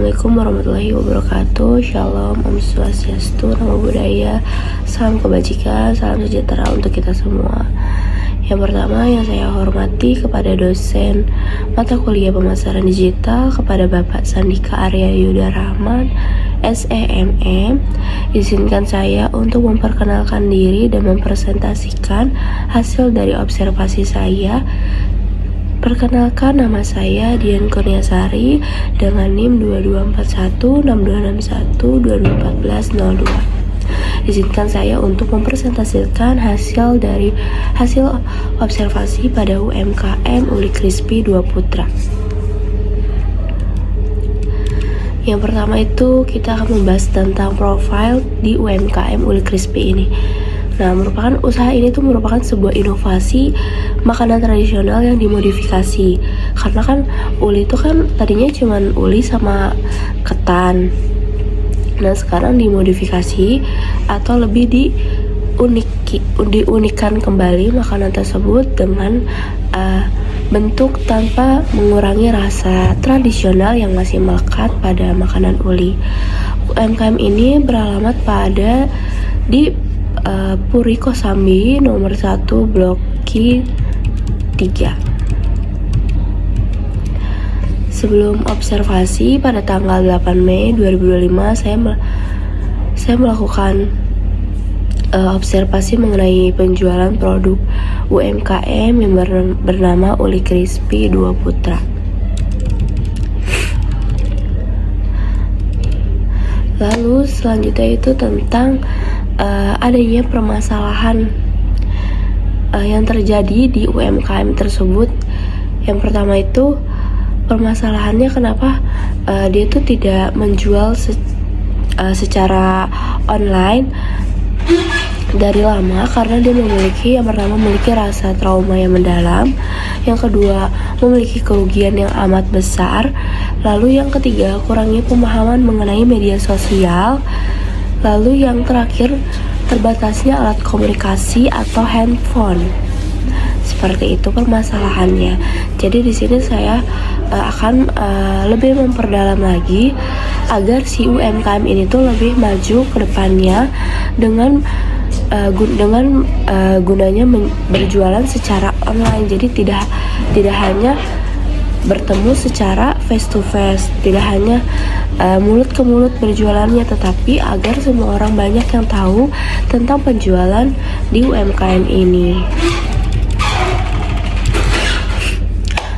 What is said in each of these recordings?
Assalamualaikum warahmatullahi wabarakatuh. Shalom, Om Swastiastu, Namo Buddhaya, salam kebajikan, salam sejahtera untuk kita semua. Yang pertama yang saya hormati kepada dosen mata kuliah pemasaran digital, kepada Bapak Sandika Arya Yuda Rahman, SEMM. Izinkan saya untuk memperkenalkan diri dan mempresentasikan hasil dari observasi saya. Perkenalkan, nama saya Dian Kurniasari dengan NIM 22416261201402. Izinkan saya untuk mempresentasikan hasil observasi pada UMKM Uli Krispi 2 Putra. Yang pertama itu kita akan membahas tentang profil di UMKM Uli Krispi ini. Nah, usaha ini merupakan sebuah inovasi makanan tradisional yang dimodifikasi. Karena kan uli itu kan tadinya cuma uli sama ketan. Nah, sekarang dimodifikasi atau lebih diunikkan kembali makanan tersebut dengan bentuk tanpa mengurangi rasa tradisional yang masih melekat pada makanan uli. UMKM ini beralamat di Puri Kosambi nomor 1 Blok K 3. Sebelum observasi pada tanggal 8 Mei 2025 saya melakukan observasi mengenai penjualan produk UMKM yang bernama Uli Krispi 2 Putra. Lalu selanjutnya itu tentang adanya permasalahan yang terjadi di UMKM tersebut. Yang pertama itu permasalahannya kenapa dia itu tidak menjual secara online dari lama, karena dia yang pertama memiliki rasa trauma yang mendalam, yang kedua memiliki kerugian yang amat besar, lalu yang ketiga kurangnya pemahaman mengenai media sosial, lalu yang terakhir terbatasnya alat komunikasi atau handphone. Seperti itu permasalahannya. Jadi di sini saya akan lebih memperdalam lagi agar si UMKM ini tuh lebih maju ke depannya dengan gunanya berjualan secara online. Jadi tidak hanya bertemu secara face to face, tidak hanya mulut ke mulut berjualannya, tetapi agar semua orang banyak yang tahu tentang penjualan di UMKM ini.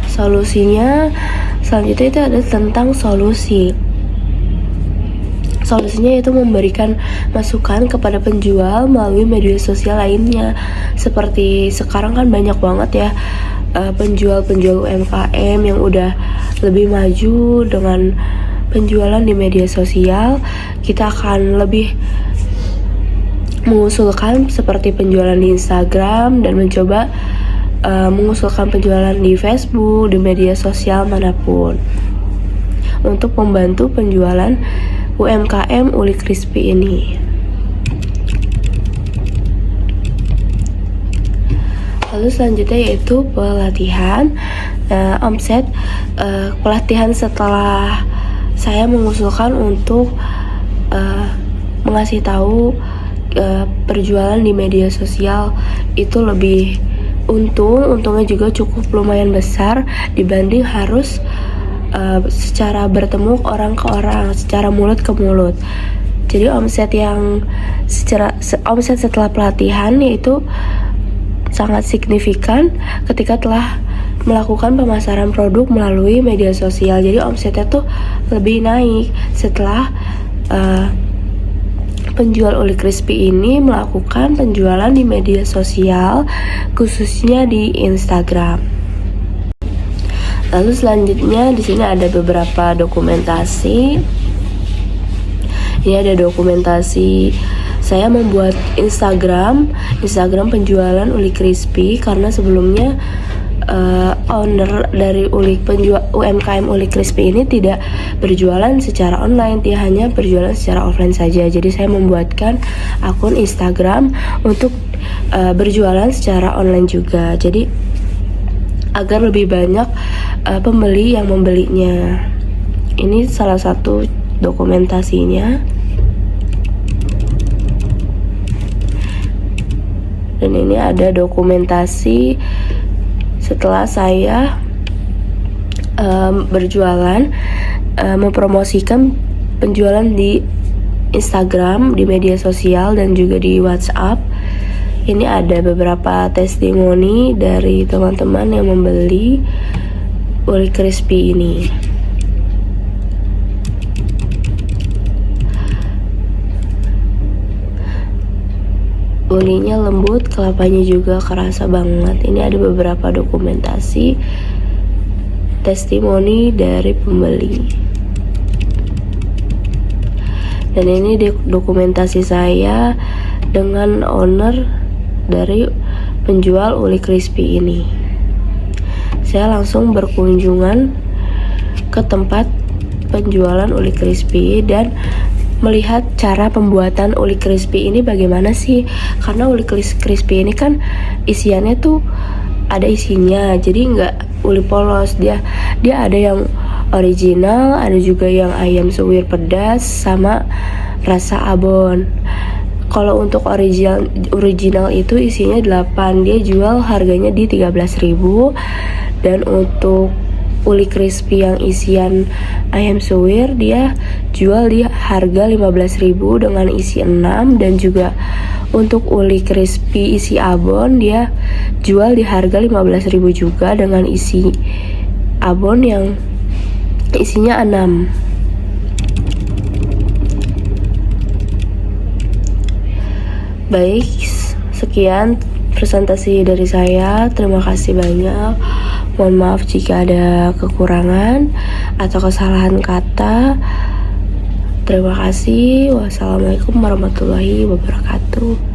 Solusinya selanjutnya itu ada tentang Solusinya yaitu memberikan masukan kepada penjual melalui media sosial lainnya. Seperti sekarang kan banyak banget ya penjual-penjual UMKM yang udah lebih maju dengan penjualan di media sosial. Kita akan lebih mengusulkan seperti penjualan di Instagram dan mencoba mengusulkan penjualan di Facebook, di media sosial manapun untuk membantu penjualan UMKM Uli Krispi ini. Lalu selanjutnya yaitu pelatihan omset. Pelatihan setelah saya mengusulkan untuk mengasih tahu perjualan di media sosial itu lebih untungnya juga cukup lumayan besar dibanding harus secara bertemu orang ke orang, secara mulut ke mulut. Jadi omset setelah pelatihan yaitu sangat signifikan ketika telah melakukan pemasaran produk melalui media sosial. Jadi omsetnya tuh lebih naik setelah penjual Uli Krispi ini melakukan penjualan di media sosial, khususnya di Instagram. Lalu selanjutnya di sini ada beberapa dokumentasi. Ini ada dokumentasi saya membuat Instagram penjualan Uli Krispi, karena sebelumnya owner dari UMKM Uli Krispi ini tidak berjualan secara online, dia hanya berjualan secara offline saja. Jadi saya membuatkan akun Instagram untuk berjualan secara online juga. Jadi agar lebih banyak pembeli yang membelinya. Ini salah satu dokumentasinya. Dan ini ada dokumentasi setelah saya berjualan, mempromosikan penjualan di Instagram, di media sosial, dan juga di WhatsApp. Ini ada beberapa testimoni dari teman-teman yang membeli uli crispy ini. Ulinya lembut, kelapanya juga kerasa banget. Ini ada beberapa dokumentasi testimoni dari pembeli. Dan ini dokumentasi saya dengan owner dari penjual uli crispy ini. Saya langsung berkunjungan ke tempat penjualan uli crispy dan melihat cara pembuatan uli crispy ini bagaimana sih, karena uli crispy ini kan isiannya tuh ada isinya, jadi nggak uli polos, dia ada yang original, ada juga yang ayam suwir pedas sama rasa abon. Kalau untuk original itu isinya 8, dia jual harganya di 13.000. Dan untuk uli crispy yang isian ayam suwir dia jual di harga 15.000 dengan isi 6. Dan juga untuk uli crispy isi abon dia jual di harga 15.000 juga dengan isi abon yang isinya 6. Baik, sekian presentasi dari saya. Terima kasih banyak. Mohon maaf jika ada kekurangan atau kesalahan kata. Terima kasih. Wassalamualaikum warahmatullahi wabarakatuh.